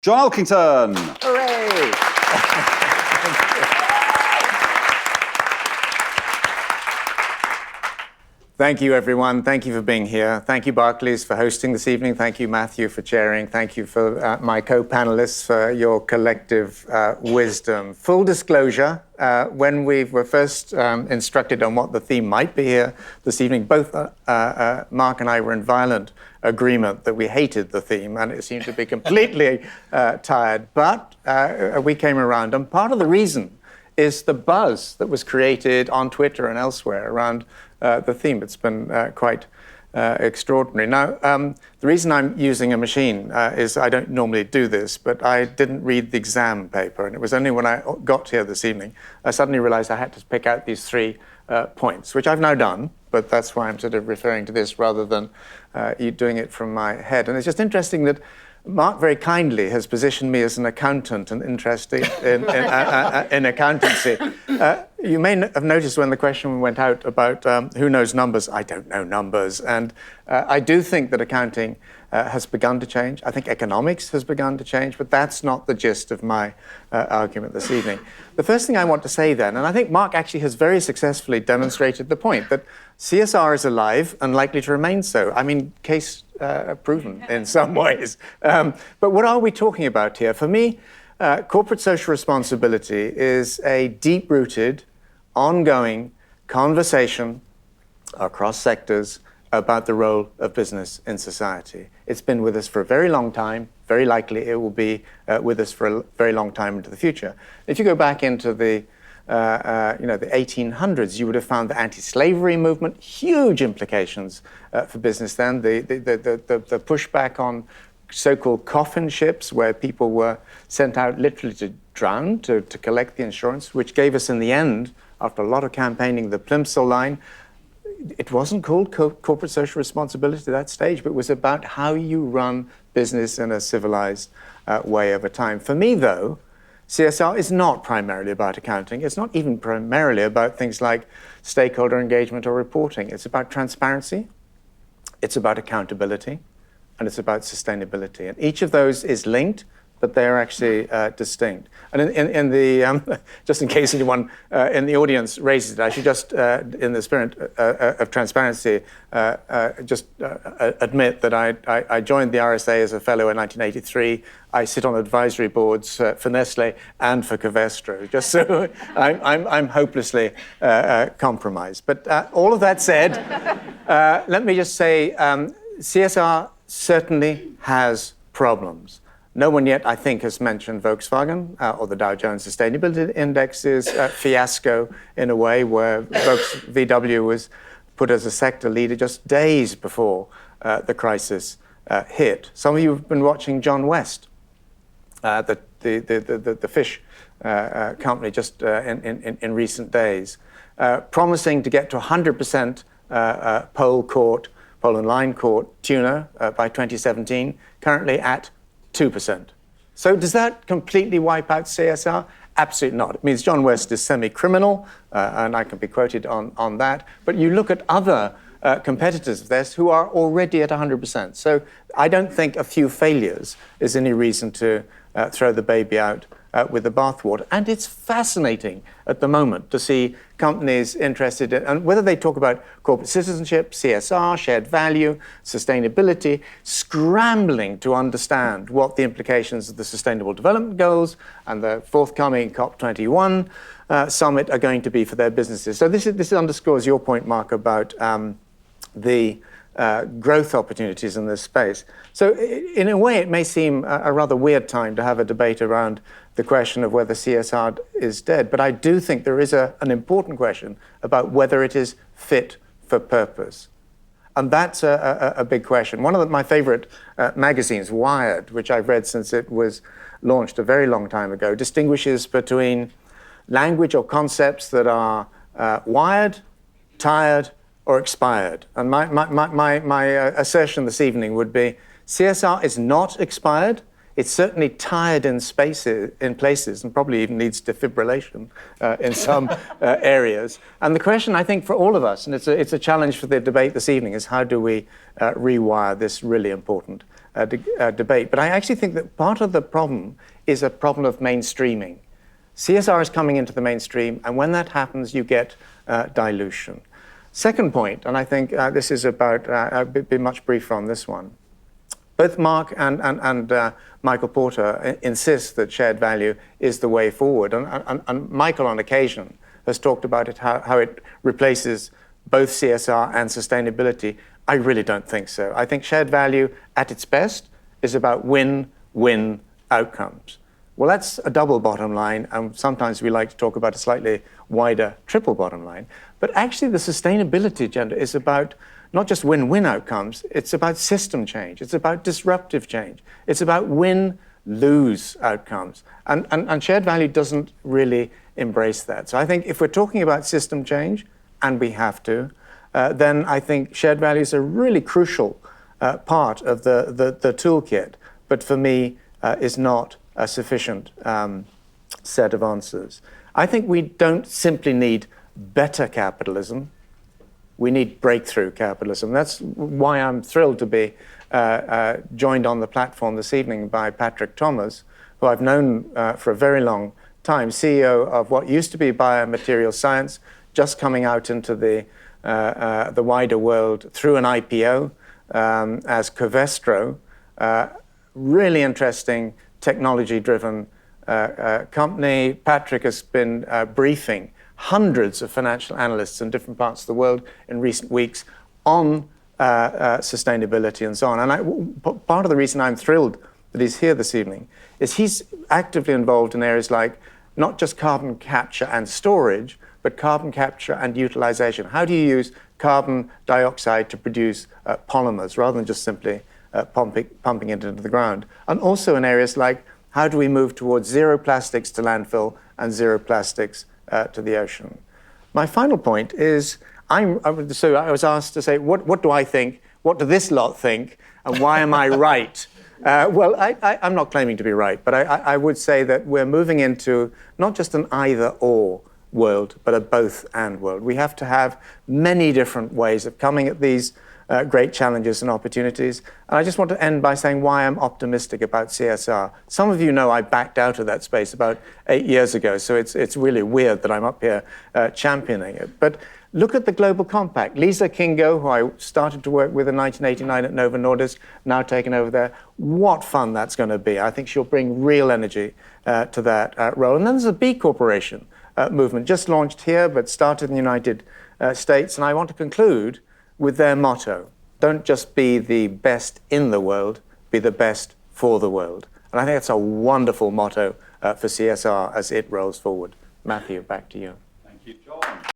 John Elkington. Hooray! Thank you, everyone. Thank you for being here. Thank you, Barclays, for hosting this evening. Thank you, Matthew, for chairing. Thank you for my co-panelists for your collective wisdom. Full disclosure, when we were first instructed on what the theme might be here this evening, both Mark and I were in violent agreement that we hated the theme and it seemed to be completely tired. But we came around, and part of the reason is the buzz that was created on Twitter and elsewhere around the theme. It's been quite extraordinary. Now, the reason I'm using a machine is I don't normally do this, but I didn't read the exam paper, and it was only when I got here this evening I suddenly realized I had to pick out these 3 points, which I've now done, but that's why I'm sort of referring to this rather than you doing it from my head. And it's just interesting that Mark very kindly has positioned me as an accountant and interested in accountancy. You may have noticed when the question went out about who knows numbers, I don't know numbers. And I do think that accounting has begun to change. I think economics has begun to change, but that's not the gist of my argument this evening. The first thing I want to say then, and I think Mark actually has very successfully demonstrated the point, that CSR is alive and likely to remain so. I mean, case proven in some ways. But what are we talking about here? For me, corporate social responsibility is a deep-rooted, ongoing conversation across sectors about the role of business in society. It's been with us for a very long time. Very likely it will be with us for a very long time into the future. If you go back into the the 1800s, you would have found the anti-slavery movement, huge implications for business then. The pushback on so-called coffin ships, where people were sent out literally to drown, to collect the insurance, which gave us in the end, after a lot of campaigning, the Plimsoll line. It wasn't called corporate social responsibility at that stage, but it was about how you run business in a civilized way over time. For me, though, CSR is not primarily about accounting. It's not even primarily about things like stakeholder engagement or reporting. It's about transparency, it's about accountability, and it's about sustainability. And each of those is linked, but they're actually distinct. And in the, just in case anyone in the audience raises it, I should just, in the spirit of transparency, just admit that I joined the RSA as a fellow in 1983. I sit on advisory boards for Nestle and for Covestro, just so I'm hopelessly compromised. But all of that said, let me just say, CSR certainly has problems. No one yet, I think, has mentioned Volkswagen or the Dow Jones Sustainability Index's fiasco in a way where VW was put as a sector leader just days before the crisis hit. Some of you have been watching John West, the fish company, just in recent days, promising to get to 100% pole and line caught tuna by 2017, currently at 2%. So does that completely wipe out CSR? Absolutely not. It means John West is semi-criminal, and I can be quoted on that. But you look at other competitors of theirs who are already at 100%. So I don't think a few failures is any reason to throw the baby out with the bathwater. And it's fascinating at the moment to see companies interested in, and whether they talk about corporate citizenship, CSR, shared value, sustainability, scrambling to understand what the implications of the Sustainable Development Goals and the forthcoming COP21 summit are going to be for their businesses. So this underscores your point, Mark, about the growth opportunities in this space. So in a way, it may seem a rather weird time to have a debate around the question of whether CSR is dead, but I do think there is an important question about whether it is fit for purpose. And that's a big question. One of my favorite magazines, Wired, which I've read since it was launched a very long time ago, distinguishes between language or concepts that are wired, tired, or expired. And my assertion this evening would be CSR is not expired. It's certainly tired in places, and probably even needs defibrillation in some areas. And the question, I think, for all of us, and it's a challenge for the debate this evening, is how do we rewire this really important debate. But I actually think that part of the problem is a problem of mainstreaming. CSR is coming into the mainstream, and when that happens, you get dilution. Second point, and I think this is about, I'll be much briefer on this one. Both Mark and Michael Porter insist that shared value is the way forward. And Michael, on occasion, has talked about it, how it replaces both CSR and sustainability. I really don't think so. I think shared value at its best is about win-win outcomes. Well, that's a double bottom line, and sometimes we like to talk about a slightly wider triple bottom line. But actually, the sustainability agenda is about not just win-win outcomes, it's about system change, it's about disruptive change, it's about win-lose outcomes. And shared value doesn't really embrace that. So I think if we're talking about system change, and we have to, then I think shared value is a really crucial part of the toolkit, but for me is not a sufficient set of answers. I think we don't simply need better capitalism, we need breakthrough capitalism. That's why I'm thrilled to be joined on the platform this evening by Patrick Thomas, who I've known for a very long time, CEO of what used to be biomaterial science, just coming out into the wider world through an IPO as Covestro, really interesting technology-driven company. Patrick has been briefing hundreds of financial analysts in different parts of the world in recent weeks on sustainability and so on. And part of the reason I'm thrilled that he's here this evening is he's actively involved in areas like not just carbon capture and storage, but carbon capture and utilization. How do you use carbon dioxide to produce polymers rather than just simply pumping it into the ground? And also in areas like how do we move towards zero plastics to landfill and zero plastics to the ocean? My final point is, so I was asked to say, what do I think? What do this lot think? And why am I right? Well, I'm not claiming to be right, but I would say that we're moving into not just an either-or world, but a both-and world. We have to have many different ways of coming at these great challenges and opportunities. And I just want to end by saying why I'm optimistic about CSR. Some of you know I backed out of that space about 8 years ago, so it's really weird that I'm up here championing it. But look at the Global Compact. Lisa Kingo, who I started to work with in 1989 at Novo Nordisk, now taken over there. What fun that's going to be. I think she'll bring real energy to that role. And then there's a B Corporation movement, just launched here, but started in the United States. And I want to conclude with their motto: don't just be the best in the world, be the best for the world. And I think that's a wonderful motto for CSR as it rolls forward. Matthew, back to you. Thank you, John.